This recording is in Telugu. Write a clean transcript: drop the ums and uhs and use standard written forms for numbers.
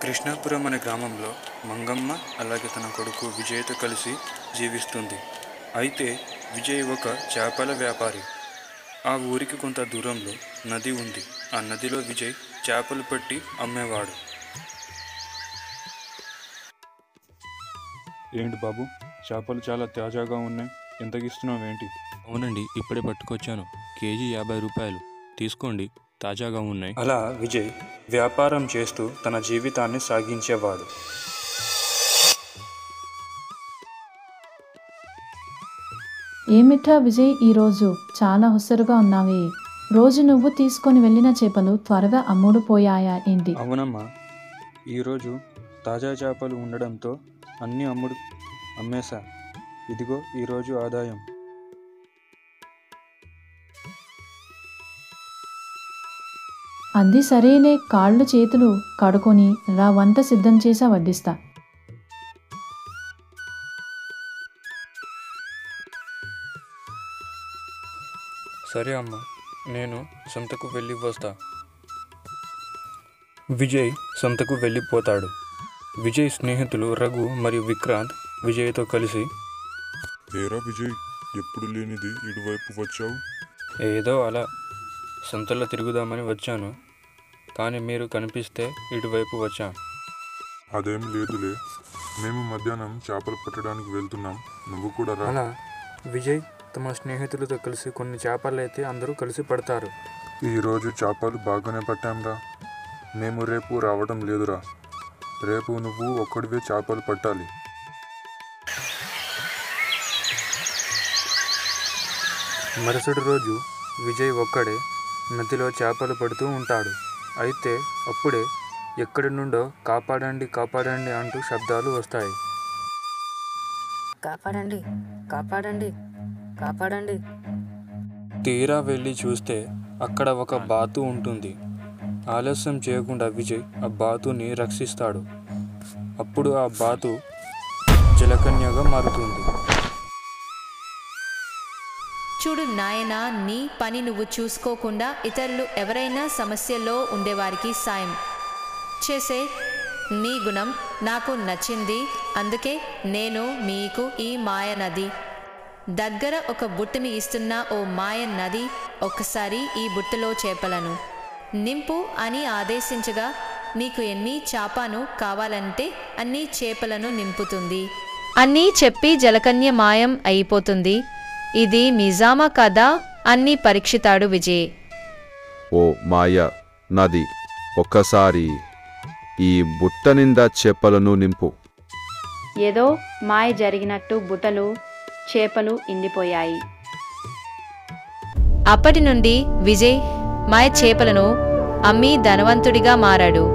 కృష్ణాపురం అనే గ్రామంలో మంగమ్మ అలాగే తన కొడుకు విజయ్తో కలిసి జీవిస్తుంది. అయితే విజయ్ ఒక చేపల వ్యాపారి. ఆ ఊరికి కొంత దూరంలో నది ఉంది. ఆ నదిలో విజయ్ చేపలు పట్టి అమ్మేవాడు. ఏంటి బాబు, చేపలు చాలా తాజాగా ఉన్నాయి, ఎంతకిస్తున్నావేంటి? అవునండి, ఇప్పుడే పట్టుకొచ్చాను. కేజీ 50 రూపాయలు. తీసుకోండి, తాజాగా ఉన్నాయి. అలా విజయ్ వ్యాపారం చేస్తూ తన జీవితాన్ని సాగించేవాడు. ఏమిటా విజయ్, ఈరోజు చాలా హుషారుగా ఉన్నావే. రోజు నువ్వు తీసుకొని వెళ్ళిన చేపలు త్వరగా అమ్ముడుపోయాయా ఏంటి? అవునమ్మా, ఈరోజు తాజా చేపలు ఉండడంతో అన్నీ అమ్మేశా. ఇదిగో ఈరోజు ఆదాయం. అది సరేలే, కాళ్ళు చేతులు కడుకొని రా, వంట సిద్ధం చేసా, వడ్డిస్తా. సరే అమ్మా, నేను సంతకు వెళ్ళి వస్తా. విజయ్ సంతకు వెళ్ళిపోతాడు. విజయ్ స్నేహితులు రఘు మరియు విక్రాంత్ విజయ్తో కలిసి, ఏరా విజయ్, ఎప్పుడు లేనిది ఇటువైపు వచ్చావు? ఏదో అలా సంతలో తిరుగుదామని వచ్చాను, కానీ మీరు కనిపిస్తే ఇటువైపు వచ్చా. అదేం లేదులే, మేము మధ్యాహ్నం చేపలు పట్టడానికి వెళ్తున్నాం, నువ్వు కూడా రా. అలా విజయ్ తమ స్నేహితులతో కలిసి కొన్ని చేపలు అయితే అందరూ కలిసి పడతారు. ఈరోజు చేపలు బాగానే పట్టాంరా. మేము రేపు రావడం లేదురా. రేపు నువ్వు ఒక్కడివే చేపలు పట్టాలి. మరుసటి రోజు విజయ్ ఒక్కడే నదిలో చేపలు పడుతూ ఉంటాడు. అయితే అప్పుడే ఎక్కడి నుండో కాపాడండి కాపాడండి అంటూ శబ్దాలు వస్తాయి. కాపాడండి, కాపాడండి, కాపాడండి. తీరా వెళ్ళి చూస్తే అక్కడ ఒక బాతు ఉంటుంది. ఆలస్యం చేయకుండా విజయ్ ఆ బాతుని రక్షిస్తాడు. అప్పుడు ఆ బాతు జలకన్యగా మారుతుంది. చూడు నాయనా, నీ పని నువ్వు చూసుకోకుండా ఇతరులు ఎవరైనా సమస్యల్లో ఉండేవారికి సాయం చేసే నీ గుణం నాకు నచ్చింది. అందుకే నేను మీకు ఈ మాయ నది దగ్గర ఒక బుట్టని ఇస్తున్నా. ఓ మాయ నది, ఒక్కసారి ఈ బుట్టలో చేపలను నింపు అని ఆదేశించగా నీకు ఎన్ని చేపను కావాలంటే అన్ని చేపలను నింపుతుంది అని చెప్పి జలకన్య మాయం అయిపోతుంది. ఇది నిజామా కదా అని పరీక్షితాడు విజయ్. ఓ మాయ నది, ఒక్కసారి ఈ బుట్ట నిండా చేపలను నింపు. ఏదో మాయ జరిగినట్టు బుట్టలు చేపలు ఎండిపోయాయి. అప్పటి నుండి విజయ్ మాయ చేపలను అమ్మి ధనవంతుడిగా మారాడు.